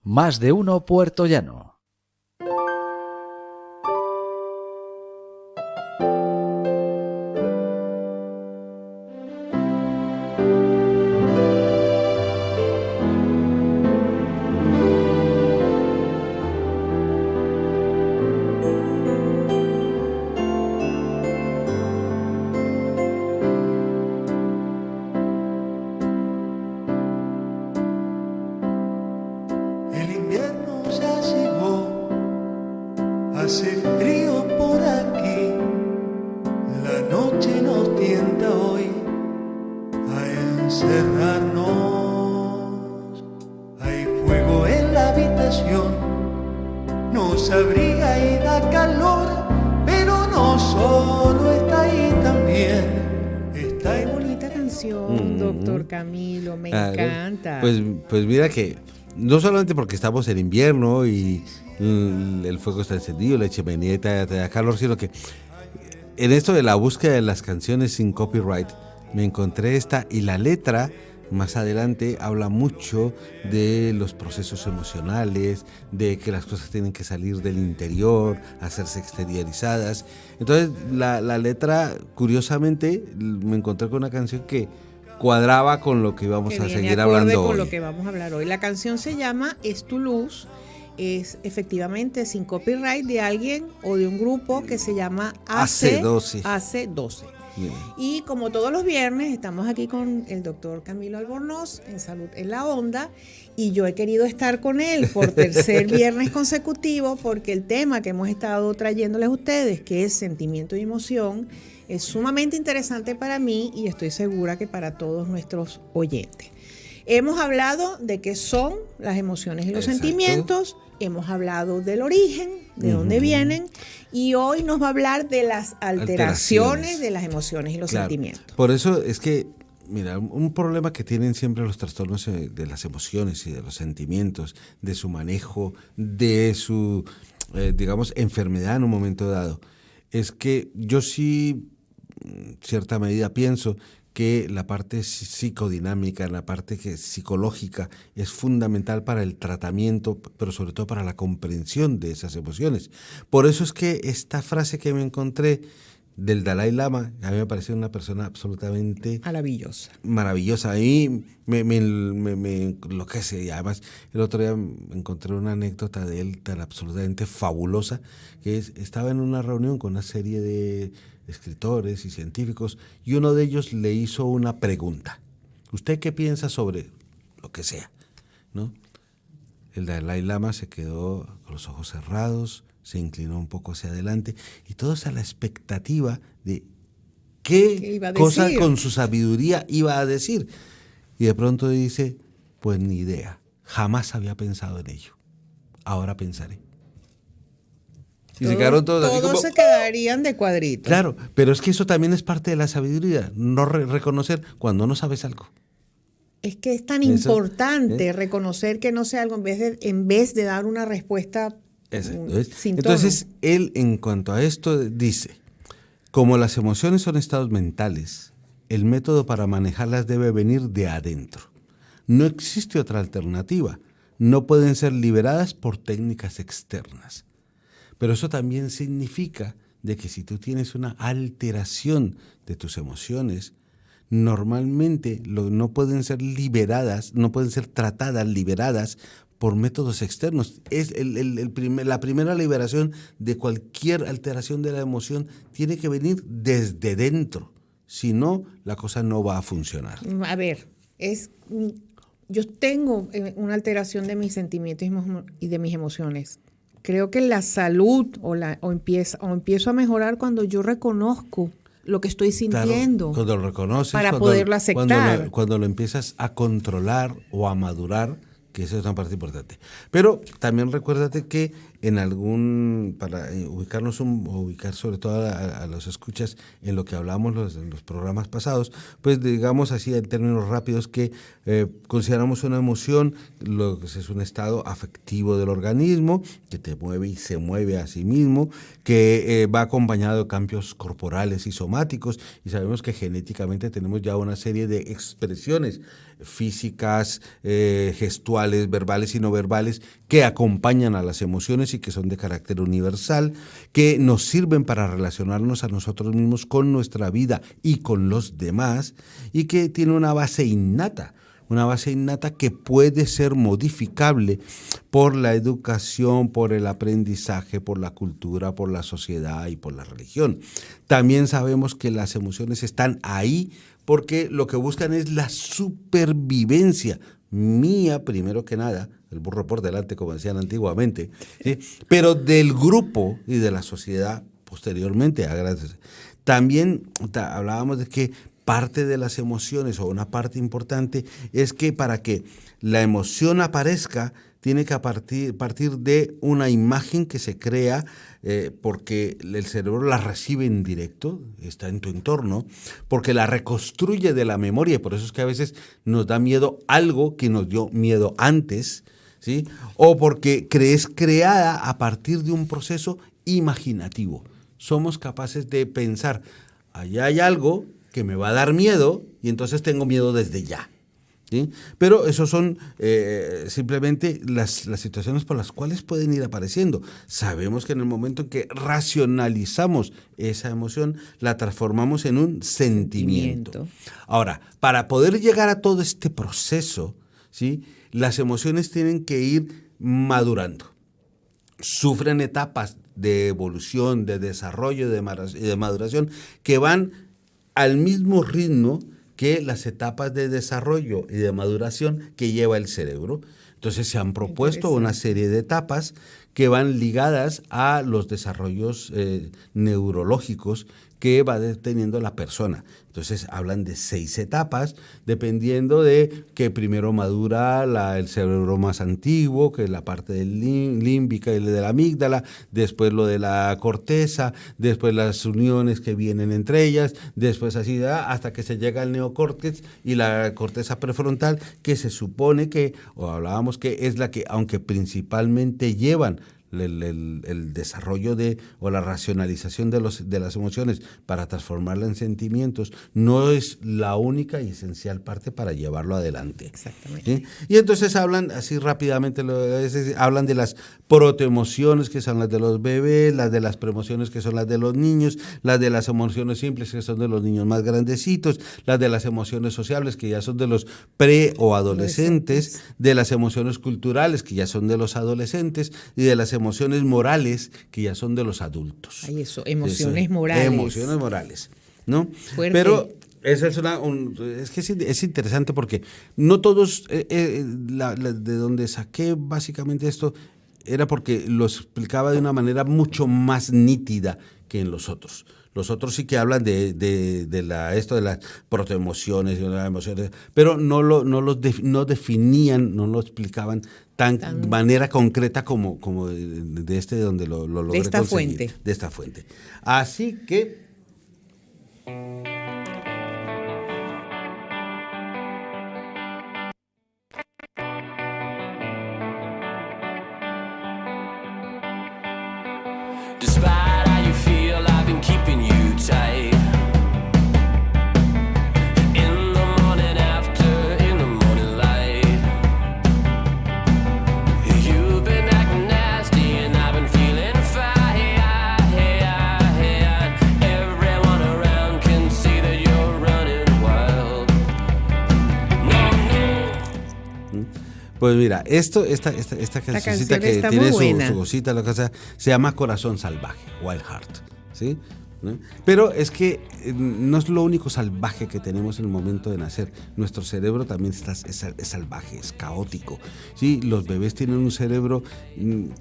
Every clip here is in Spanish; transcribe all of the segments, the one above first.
Más de uno puertollano. Hace frío por aquí, la noche nos tienta hoy a encerrarnos. Hay fuego en la habitación, nos abriga y da calor, pero no solo está ahí, también está en... Qué bonita canción, doctor Camilo, me encanta. Pues mira que no solamente porque estamos en invierno y el fuego está encendido, la chimenea te da calor, sino que en esto de la búsqueda de las canciones sin copyright me encontré esta, y la letra más adelante habla mucho de los procesos emocionales, de que las cosas tienen que salir del interior, hacerse exteriorizadas. Entonces la letra, curiosamente, me encontré con una canción que cuadraba con lo que íbamos a seguir hablando hoy. Con lo que vamos a hablar hoy. La canción se llama Es tu luz. Es efectivamente sin copyright de alguien o de un grupo que se llama AC12. Bien. Y como todos los viernes estamos aquí con el doctor Camilo Albornoz en Salud en la Onda, y yo he querido estar con él por tercer viernes consecutivo porque el tema que hemos estado trayéndoles a ustedes, que es sentimiento y emoción, es sumamente interesante para mí y estoy segura que para todos nuestros oyentes. Hemos hablado de qué son las emociones y los sentimientos, hemos hablado del origen, de dónde vienen, y hoy nos va a hablar de las alteraciones de las emociones y los sentimientos. Por eso es que, mira, un problema que tienen siempre los trastornos de las emociones y de los sentimientos, de su manejo, de su, digamos, enfermedad en un momento dado, es que yo sí, en cierta medida, pienso que la parte psicodinámica, la parte psicológica es fundamental para el tratamiento, pero sobre todo para la comprensión de esas emociones. Por eso es que esta frase que me encontré del Dalai Lama, a mí me parece una persona absolutamente maravillosa. A mí me enloquece. Y además, el otro día encontré una anécdota de él tan absolutamente fabulosa, que estaba en una reunión con una serie de escritores y científicos, y uno de ellos le hizo una pregunta. ¿Usted qué piensa sobre lo que sea? ¿No? El Dalai Lama se quedó con los ojos cerrados, se inclinó un poco hacia adelante, y todos a la expectativa de qué cosa con su sabiduría iba a decir. Y de pronto dice, pues ni idea, jamás había pensado en ello, ahora pensaré. Y se quedaron todos así como, se quedarían de cuadrito. Claro, pero es que eso también es parte de la sabiduría, no reconocer cuando no sabes algo. Es que es tan importante reconocer que no sé algo en vez de dar una respuesta sin tono. Entonces, él en cuanto a esto dice, como las emociones son estados mentales, el método para manejarlas debe venir de adentro. No existe otra alternativa, no pueden ser liberadas por técnicas externas. Pero eso también significa de que si tú tienes una alteración de tus emociones, normalmente no pueden ser liberadas, no pueden ser tratadas, liberadas por métodos externos. Es la primera liberación de cualquier alteración de la emoción tiene que venir desde dentro. Si no, la cosa no va a funcionar. A ver, yo tengo una alteración de mis sentimientos y de mis emociones. Creo que la salud empiezo a mejorar cuando yo reconozco lo que estoy sintiendo. Claro, cuando lo reconoces, para poderlo aceptar. Cuando lo empiezas a controlar o a madurar, que eso es una parte importante. Pero también recuérdate que en para ubicarnos ubicar sobre todo a los escuchas en lo que hablamos en los programas pasados, pues digamos así en términos rápidos que consideramos una emoción, lo que es un estado afectivo del organismo que te mueve y se mueve a sí mismo, que va acompañado de cambios corporales y somáticos, y sabemos que genéticamente tenemos ya una serie de expresiones físicas, gestuales, verbales y no verbales que acompañan a las emociones y que son de carácter universal, que nos sirven para relacionarnos a nosotros mismos con nuestra vida y con los demás, y que tiene una base innata que puede ser modificable por la educación, por el aprendizaje, por la cultura, por la sociedad y por la religión. También sabemos que las emociones están ahí porque lo que buscan es la supervivencia mía, primero que nada, el burro por delante, como decían antiguamente, ¿sí? Pero del grupo y de la sociedad posteriormente. También hablábamos de que parte de las emociones, o una parte importante, es que para que la emoción aparezca, tiene que partir de una imagen que se crea porque el cerebro la recibe en directo, está en tu entorno, porque la reconstruye de la memoria, y por eso es que a veces nos da miedo algo que nos dio miedo antes, ¿sí? O porque es creada a partir de un proceso imaginativo. Somos capaces de pensar, allá hay algo que me va a dar miedo y entonces tengo miedo desde ya. ¿Sí? Pero esos son simplemente las situaciones por las cuales pueden ir apareciendo. Sabemos que en el momento en que racionalizamos esa emoción, la transformamos en un sentimiento. Ahora, para poder llegar a todo este proceso, ¿sí? Las emociones tienen que ir madurando. Sufren etapas de evolución, de desarrollo y de maduración que van al mismo ritmo que las etapas de desarrollo y de maduración que lleva el cerebro. Entonces se han propuesto una serie de etapas que van ligadas a los desarrollos neurológicos que va teniendo la persona. Entonces hablan de 6 etapas, dependiendo de que primero madura el cerebro más antiguo, que es la parte del límbica y de la amígdala, después lo de la corteza, después las uniones que vienen entre ellas, después así hasta que se llega al neocórtex y la corteza prefrontal, que se supone que, o hablábamos que es la que, aunque principalmente llevan el desarrollo o la racionalización de las emociones para transformarla en sentimientos, no es la única y esencial parte para llevarlo adelante. Exactamente. ¿Sí? Y entonces hablan, así rápidamente, hablan de las protoemociones, que son las de los bebés, las de las preemociones, que son las de los niños, las de las emociones simples, que son de los niños más grandecitos, las de las emociones sociables, que ya son de los pre o adolescentes, de las emociones culturales, que ya son de los adolescentes, y de las emociones morales, que ya son de los adultos. Ay, eso, emociones morales. Emociones morales, ¿no? Fuerte. Pero esa es que es interesante porque no todos, de donde saqué básicamente esto, era porque lo explicaba de una manera mucho más nítida que en los otros. Los otros sí que hablan de las protoemociones, de las emociones, pero no definían, no lo explicaban de manera concreta como de donde lo logré de esta conseguir, fuente. de esta fuente. Así que Despite how you feel, I've been keeping you tight. In the morning after, in the morning light. You've been acting nasty and I've been feeling fine. Everyone around can see that you're running wild. No. pues mira, esta cancioncita que está tiene muy buena. su cosita, lo que sea, se llama Corazón Salvaje, Wild Heart, ¿sí? ¿No? Pero es que no es lo único salvaje que tenemos en el momento de nacer. Nuestro cerebro también es salvaje, es caótico, ¿sí? Los bebés tienen un cerebro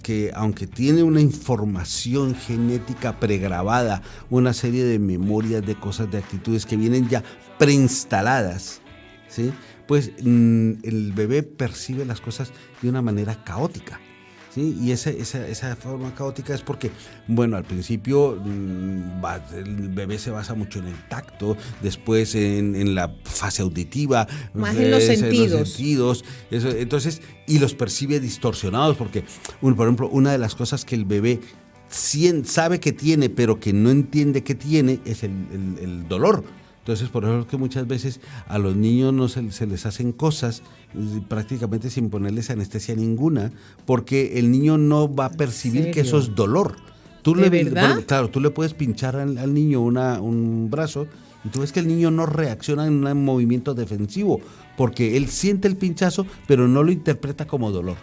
que, aunque tiene una información genética pregrabada, una serie de memorias, de cosas, de actitudes que vienen ya preinstaladas, ¿sí? Pues el bebé percibe las cosas de una manera caótica, ¿sí? Y esa forma caótica es porque, bueno, al principio el bebé se basa mucho en el tacto, después en la fase auditiva, Más en los sentidos. Entonces, y los percibe distorsionados, porque, por ejemplo, una de las cosas que el bebé sabe que tiene, pero que no entiende que tiene, es el dolor. Entonces, por ejemplo, que muchas veces a los niños no se les hacen cosas prácticamente sin ponerles anestesia ninguna, porque el niño no va a percibir que eso es dolor. ¿De verdad? Claro, tú le puedes pinchar al niño un brazo y tú ves que el niño no reacciona en un movimiento defensivo, porque él siente el pinchazo, pero no lo interpreta como dolor.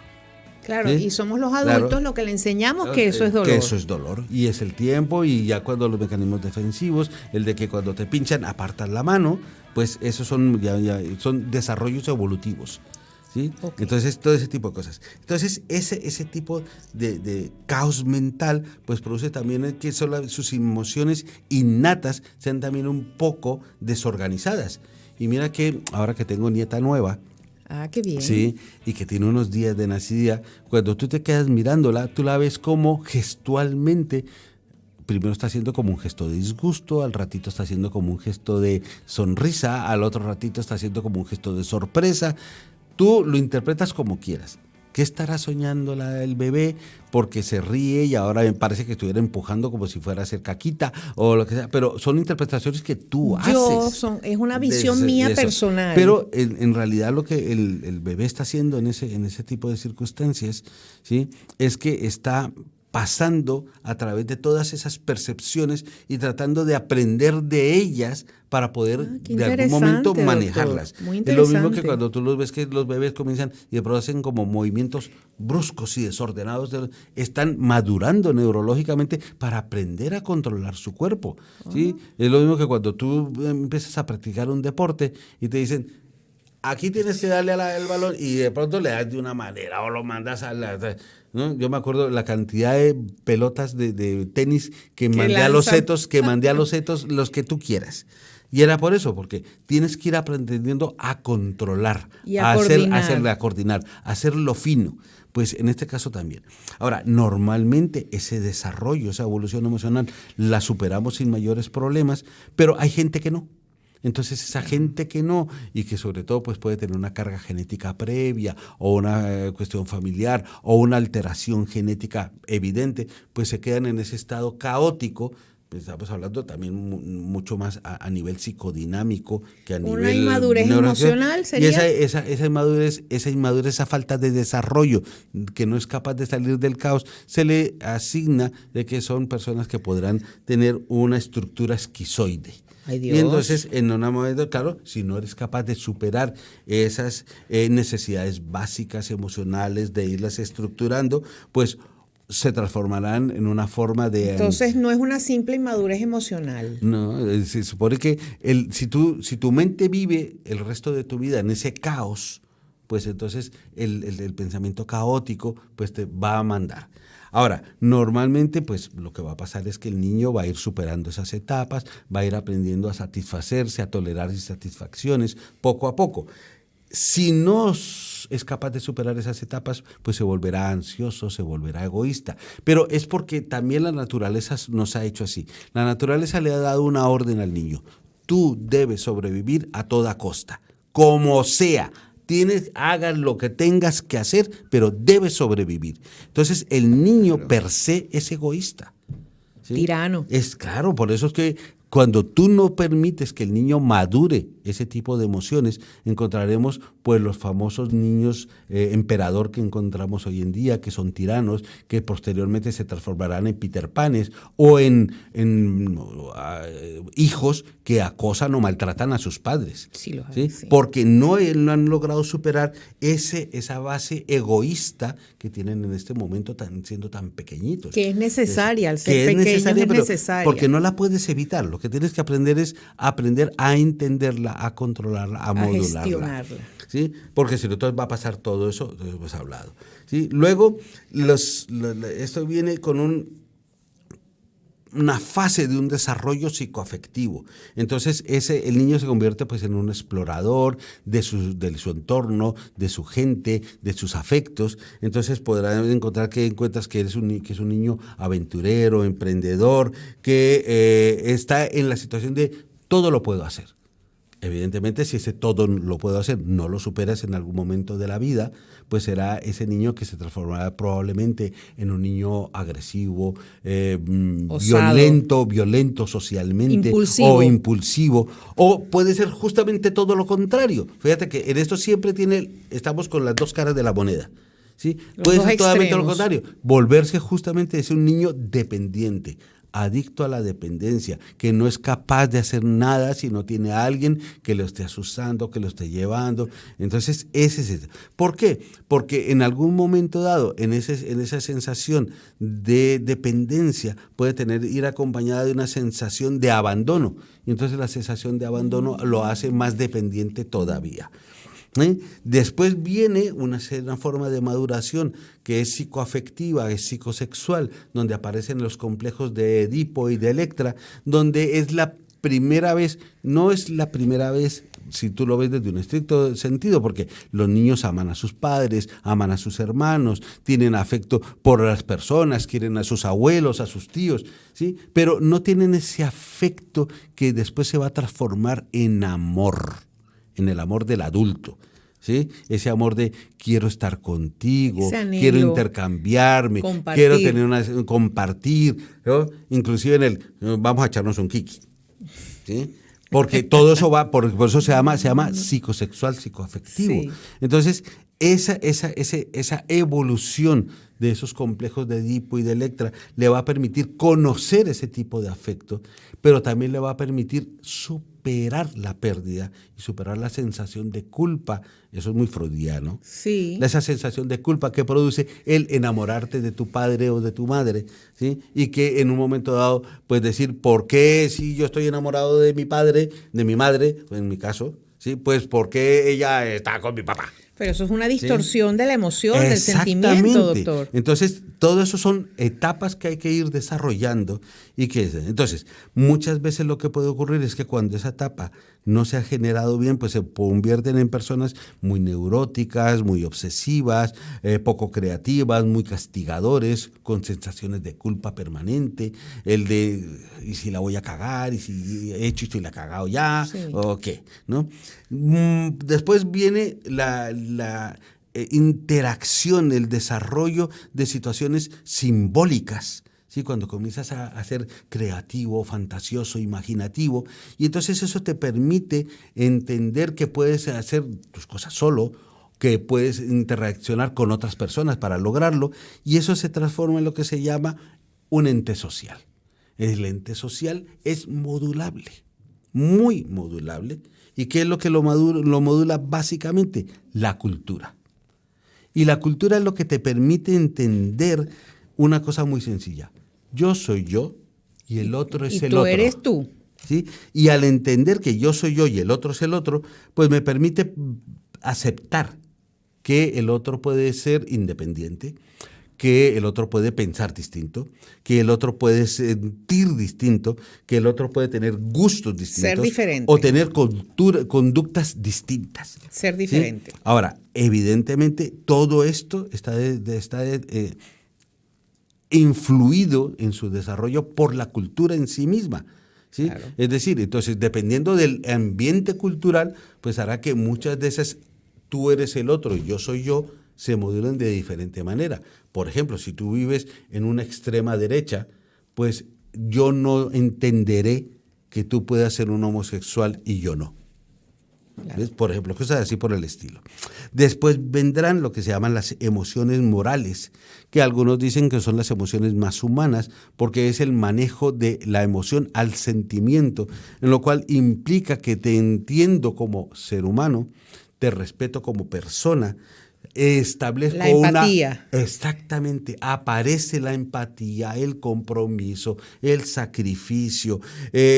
Claro, ¿Sí? y somos los adultos Claro. lo que le enseñamos que eso es dolor. Que eso es dolor. Y es el tiempo, y ya cuando los mecanismos defensivos, el de que cuando te pinchan apartas la mano, pues esos son son desarrollos evolutivos. ¿Sí? Ok. Entonces, todo ese tipo de cosas. Entonces, ese tipo de caos mental, pues produce también que sus emociones innatas sean también un poco desorganizadas. Y mira que ahora que tengo nieta nueva, Ah, qué bien. sí, y que tiene unos días de nacida, cuando tú te quedas mirándola, tú la ves como gestualmente, primero está haciendo como un gesto de disgusto, al ratito está haciendo como un gesto de sonrisa, al otro ratito está haciendo como un gesto de sorpresa. Tú lo interpretas como quieras. ¿Qué estará soñando el bebé? Porque se ríe y ahora me parece que estuviera empujando como si fuera a hacer caquita o lo que sea. Pero son interpretaciones que tú haces. Es una visión mía eso. personal. Pero en realidad lo que el bebé está haciendo en ese tipo de circunstancias, ¿sí? Es que está pasando a través de todas esas percepciones y tratando de aprender de ellas para poder qué de algún momento interesante, manejarlas. doctor. Muy Es lo mismo que interesante. cuando tú los ves que los bebés comienzan y de pronto hacen como movimientos bruscos y desordenados, están madurando neurológicamente para aprender a controlar su cuerpo. ¿Sí? Es lo mismo que cuando tú empiezas a practicar un deporte y te dicen, aquí tienes que darle al balón, y de pronto le das de una manera o lo mandas ¿no? Yo me acuerdo la cantidad de pelotas de tenis que mandé a los setos, los que tú quieras. Y era por eso, porque tienes que ir aprendiendo a controlar, Y a coordinar. a coordinar, a hacerlo fino. Pues en este caso también. Ahora, normalmente ese desarrollo, esa evolución emocional, la superamos sin mayores problemas, pero hay gente que no. Entonces esa gente que no, y que sobre todo pues puede tener una carga genética previa o una cuestión familiar o una alteración genética evidente, pues se quedan en ese estado caótico. Pues estamos hablando también mucho más a nivel psicodinámico que a nivel... Una inmadurez emocional sería. Y esa inmadurez, esa falta de desarrollo, que no es capaz de salir del caos, se le asigna de que son personas que podrán tener una estructura esquizoide. Ay, Dios. Y entonces, en un momento, claro, si no eres capaz de superar esas necesidades básicas emocionales, de irlas estructurando, pues se transformarán en una forma de... Entonces no es una simple inmadurez emocional. No, se supone que si tu mente vive el resto de tu vida en ese caos, pues entonces el pensamiento caótico pues te va a mandar. Ahora, normalmente pues lo que va a pasar es que el niño va a ir superando esas etapas, va a ir aprendiendo a satisfacerse, a tolerar insatisfacciones poco a poco. Si no es capaz de superar esas etapas, pues se volverá ansioso, se volverá egoísta. Pero es porque también la naturaleza nos ha hecho así. La naturaleza le ha dado una orden al niño. Tú debes sobrevivir a toda costa, como sea. Hagas lo que tengas que hacer, pero debes sobrevivir. Entonces, el niño per se es egoísta. ¿Sí? Tirano. Es claro, por eso es que cuando tú no permites que el niño madure ese tipo de emociones, encontraremos pues los famosos niños emperador que encontramos hoy en día, que son tiranos, que posteriormente se transformarán en Peter Panes o en hijos que acosan o maltratan a sus padres. Sí, los hay, ¿sí? sí. Porque no han logrado superar esa base egoísta que tienen en este momento siendo tan pequeñitos. Que es necesaria, al Que ser es pequeños necesaria, es pero necesaria. porque no la puedes evitar. Lo que tienes que aprender es aprender a entenderla, a controlarla, a modularla. gestionarla. ¿Sí? Porque si no, entonces va a pasar todo eso que hemos hablado. ¿Sí? Luego, esto viene con una fase de un desarrollo psicoafectivo. Entonces el niño se convierte pues en un explorador de su entorno, de su gente, de sus afectos. Entonces podrás encontrar que es un niño aventurero, emprendedor, que está en la situación de todo lo puedo hacer. Evidentemente, si ese todo lo puedo hacer, no lo superas en algún momento de la vida, pues será ese niño que se transformará probablemente en un niño agresivo, violento socialmente, impulsivo. o impulsivo, o puede ser justamente todo lo contrario. Fíjate que en esto siempre estamos con las dos caras de la moneda. ¿Sí? Puede ser totalmente lo contrario, volverse justamente ese un niño dependiente, adicto a la dependencia, que no es capaz de hacer nada si no tiene a alguien que lo esté asusando, que lo esté llevando. Entonces, ese es el. ¿Por qué? Porque en algún momento dado, en esa sensación de dependencia, puede ir acompañada de una sensación de abandono. Y entonces la sensación de abandono lo hace más dependiente todavía. Después viene una forma de maduración que es psicoafectiva, es psicosexual, donde aparecen los complejos de Edipo y de Electra, donde es la primera vez, no es la primera vez si tú lo ves desde un estricto sentido, porque los niños aman a sus padres, aman a sus hermanos, tienen afecto por las personas, quieren a sus abuelos, a sus tíos, ¿sí? Pero no tienen ese afecto que después se va a transformar en amor, en el amor del adulto, ¿sí? Ese amor de quiero estar contigo, anhelo, quiero intercambiarme, compartir. quiero tener compartir, ¿no? Inclusive vamos a echarnos un kiki, ¿sí? Porque todo eso por eso se llama psicosexual, psicoafectivo. Sí. Entonces, esa evolución de esos complejos de Edipo y de Electra le va a permitir conocer ese tipo de afecto, pero también le va a permitir superar la pérdida y superar la sensación de culpa. Eso es muy freudiano. Sí. Esa sensación de culpa que produce el enamorarte de tu padre o de tu madre, ¿sí? Y que en un momento dado, pues decir, ¿por qué si yo estoy enamorado de mi padre, de mi madre, en mi caso, ¿sí? Pues ¿por qué ella está con mi papá? Pero eso es una distorsión de la emoción, del Exactamente. sentimiento, doctor. Entonces, todo eso son etapas que hay que ir desarrollando. Entonces, muchas veces lo que puede ocurrir es que cuando esa etapa no se ha generado bien, pues se convierten en personas muy neuróticas, muy obsesivas, poco creativas, muy castigadores, con sensaciones de culpa permanente, y si la voy a cagar, y si he hecho esto y la he cagado ya, Sí. o qué, ¿no? Después viene la interacción, el desarrollo de situaciones simbólicas, ¿sí? Cuando comienzas a ser creativo, fantasioso, imaginativo, y entonces eso te permite entender que puedes hacer tus cosas solo, que puedes interaccionar con otras personas para lograrlo, y eso se transforma en lo que se llama un ente social. El ente social es modulable, muy modulable. ¿Y qué es lo que lo modula básicamente? La cultura. Y la cultura es lo que te permite entender una cosa muy sencilla. Yo soy yo y el otro es el otro. Y tú eres tú. ¿Sí? Y al entender que yo soy yo y el otro es el otro, pues me permite aceptar que el otro puede ser independiente, que el otro puede pensar distinto, que el otro puede sentir distinto, que el otro puede tener gustos distintos. Ser diferente. O tener conductas distintas. Ser ¿Sí? diferente. Ahora, evidentemente, todo esto está influido en su desarrollo por la cultura en sí misma. ¿Sí? Claro. Es decir, entonces, dependiendo del ambiente cultural, pues hará que muchas de esas tú eres el otro y yo soy yo, se modulan de diferente manera. Por ejemplo, si tú vives en una extrema derecha, pues yo no entenderé que tú puedas ser un homosexual y yo no. Claro. ¿Ves? Por ejemplo, cosas así por el estilo. Después vendrán lo que se llaman las emociones morales, que algunos dicen que son las emociones más humanas, porque es el manejo de la emoción al sentimiento, en lo cual implica que te entiendo como ser humano, te respeto como persona, establezco la empatía. Exactamente, aparece la empatía, el compromiso, el sacrificio,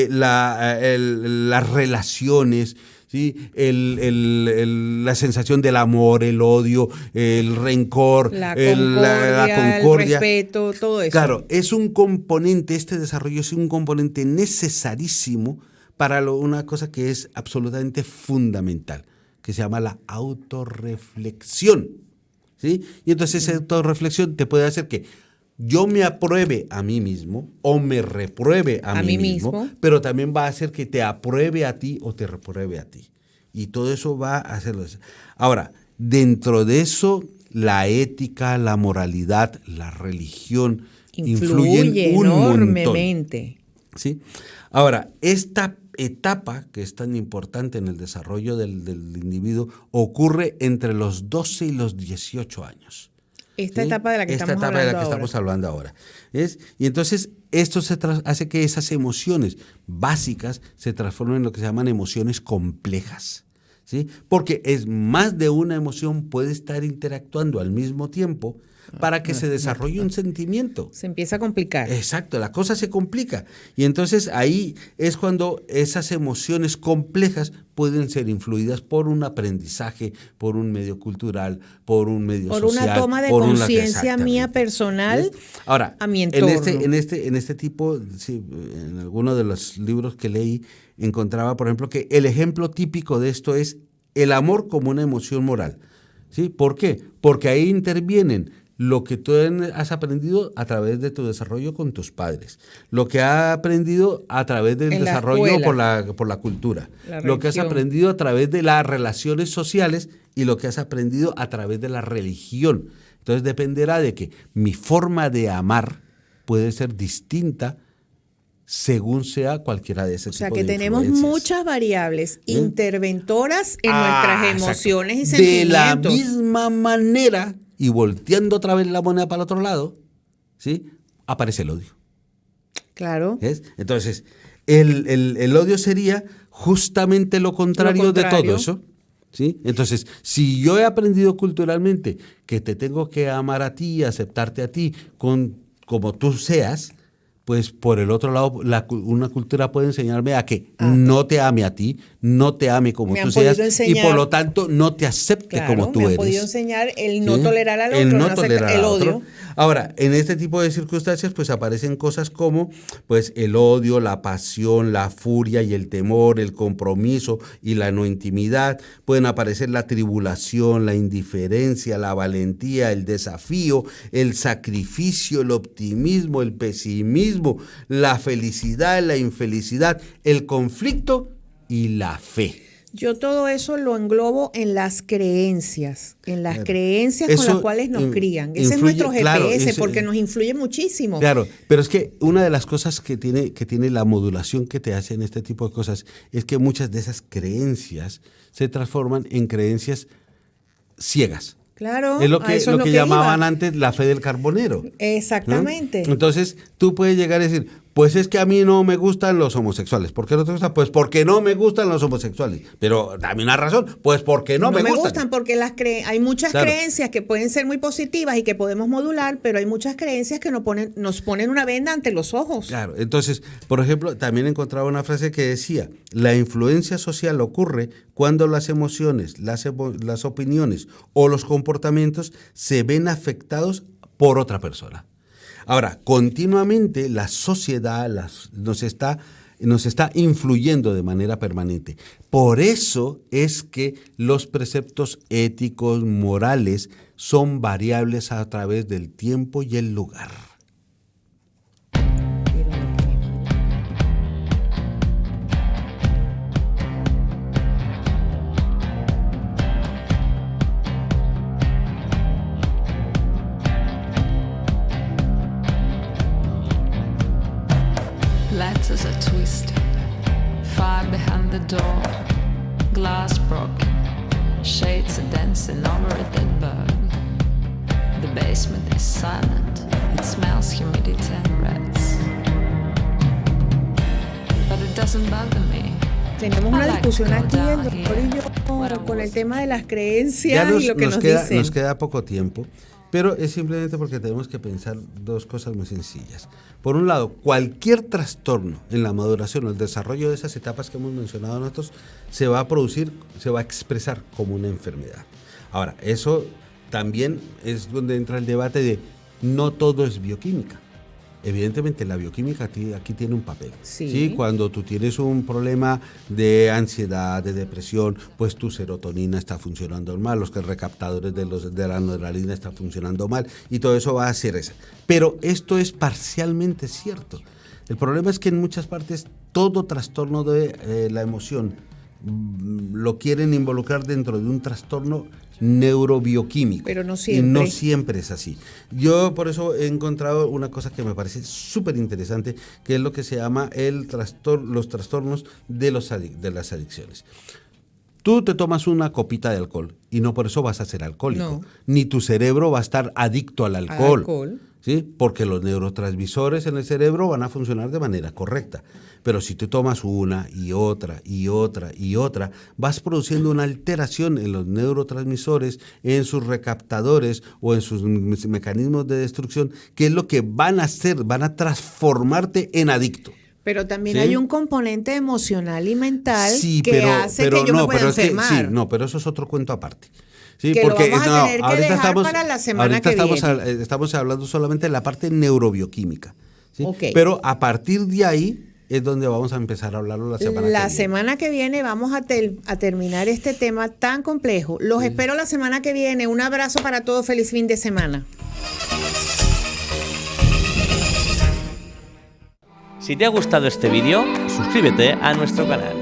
las relaciones, ¿sí? La sensación del amor, el odio, el rencor, La la concordia, el respeto, todo eso. Claro, es un componente, este desarrollo es un componente necesarísimo para una cosa que es absolutamente fundamental, que se llama la autorreflexión, ¿sí? Y entonces esa autorreflexión te puede hacer que yo me apruebe a mí mismo o me repruebe a mí mismo, pero también va a hacer que te apruebe a ti o te repruebe a ti. Y todo eso va a hacerlo. Ahora, dentro de eso, la ética, la moralidad, la religión influyen un enormemente. montón, ¿sí? Ahora, esta etapa que es tan importante en el desarrollo del individuo ocurre entre los 12 y los 18 años. Esta ¿sí? etapa de la que Esta estamos etapa de la que hablando estamos hablando ahora. ¿Ves? Y entonces esto hace que esas emociones básicas se transformen en lo que se llaman emociones complejas, ¿sí? Porque es más de una emoción puede estar interactuando al mismo tiempo para que se desarrolle un sentimiento. Se empieza a complicar. Exacto, la cosa se complica. Y entonces ahí es cuando esas emociones complejas pueden ser influidas por un aprendizaje, por un medio cultural, por un medio por social. Una toma de conciencia mía personal. ¿Ves? Ahora, a mi entorno. En este tipo, sí, en alguno de los libros que leí, encontraba, por ejemplo, que el ejemplo típico de esto es el amor como una emoción moral. ¿Sí? ¿Por qué? Porque ahí intervienen lo que tú has aprendido a través de tu desarrollo con tus padres, lo que has aprendido a través del desarrollo por la cultura, lo que has aprendido a través de las relaciones sociales y lo que has aprendido a través de la religión. Entonces dependerá de que mi forma de amar puede ser distinta según sea cualquiera de ese tipo de influencias. O sea que tenemos muchas variables interventoras en nuestras emociones y sentimientos. De la sentimientos. misma manera, y volteando otra vez la moneda para el otro lado, ¿sí? Aparece el odio. Claro. ¿Ves? Entonces, el odio sería justamente lo contrario de todo eso. ¿Sí? Entonces, si yo he aprendido culturalmente que te tengo que amar a ti, aceptarte a ti, como tú seas, pues por el otro lado, una cultura puede enseñarme a que no te ame a ti, no te ame como tú seas, y por lo tanto no te acepte como tú eres. Me han podido enseñar el no tolerar al otro, el no tolerar al odio. Ahora, en este tipo de circunstancias, pues aparecen cosas como pues el odio, la pasión, la furia y el temor, el compromiso y la no intimidad. Pueden aparecer la tribulación, la indiferencia, la valentía, el desafío, el sacrificio, el optimismo, el pesimismo, la felicidad, la infelicidad, el conflicto y la fe. Yo todo eso lo englobo en las creencias, con las cuales nos crían. Ese es nuestro GPS, claro, porque nos influye muchísimo. Claro, pero es que una de las cosas que tiene la modulación que te hace en este tipo de cosas es que muchas de esas creencias se transforman en creencias ciegas. Claro, es lo que llamaban antes la fe del carbonero. Exactamente. ¿No? Entonces, tú puedes llegar a decir, pues es que a mí no me gustan los homosexuales. ¿Por qué no te gustan? Pues porque no me gustan los homosexuales. Pero dame una razón, pues porque no me gustan. No me gustan porque hay muchas creencias que pueden ser muy positivas y que podemos modular, pero hay muchas creencias que nos ponen una venda ante los ojos. Claro, entonces, por ejemplo, también encontraba una frase que decía, la influencia social ocurre cuando las emociones, las opiniones o los comportamientos se ven afectados por otra persona. Ahora, continuamente la sociedad nos está influyendo de manera permanente. Por eso es que los preceptos éticos, morales, son variables a través del tiempo y el lugar. Letters are twisted, fire behind the door, glass broken, shades are dancing over a dead bird. The basement is silent, it smells humidity and rats. But it doesn't bother me. Tenemos una discusión aquí, el doctor y yo, con el tema de las creencias y lo que nos dicen. Nos queda poco tiempo. pero es simplemente porque tenemos que pensar dos cosas muy sencillas. Por un lado, cualquier trastorno en la maduración o el desarrollo de esas etapas que hemos mencionado nosotros se va a producir, se va a expresar como una enfermedad. Ahora, eso también es donde entra el debate de no todo es bioquímica. Evidentemente la bioquímica aquí tiene un papel. Sí. Cuando tú tienes un problema de ansiedad, de depresión, pues tu serotonina está funcionando mal, los recaptadores de la noradrenalina están funcionando mal y todo eso va a hacer eso. Pero esto es parcialmente cierto. El problema es que en muchas partes todo trastorno de la emoción lo quieren involucrar dentro de un trastorno neurobioquímico. Pero no siempre. Y no siempre es así. Yo por eso he encontrado una cosa que me parece súper interesante, que es lo que se llama los trastornos de las adicciones. Tú te tomas una copita de alcohol y no por eso vas a ser alcohólico. No. Ni tu cerebro va a estar adicto al alcohol. Alcohol. ¿Sí? Porque los neurotransmisores en el cerebro van a funcionar de manera correcta. Pero si tú tomas una y otra y otra y otra, vas produciendo una alteración en los neurotransmisores, en sus recaptadores o en sus mecanismos de destrucción, que es lo que van a hacer, van a transformarte en adicto. Pero también ¿Sí? hay un componente emocional y mental Sí, que hace que yo me pueda enfermar. pero eso es otro cuento aparte. Sí, Que lo vamos a tener que ahorita dejar para la semana que viene. Estamos hablando solamente de la parte neurobioquímica. ¿Sí? Ok. Pero a partir de ahí es donde vamos a empezar a hablarlo la semana que viene. La semana que viene vamos a terminar este tema tan complejo. Los espero la semana que viene. Un abrazo para todos. Feliz fin de semana. Si te ha gustado este vídeo, suscríbete a nuestro canal.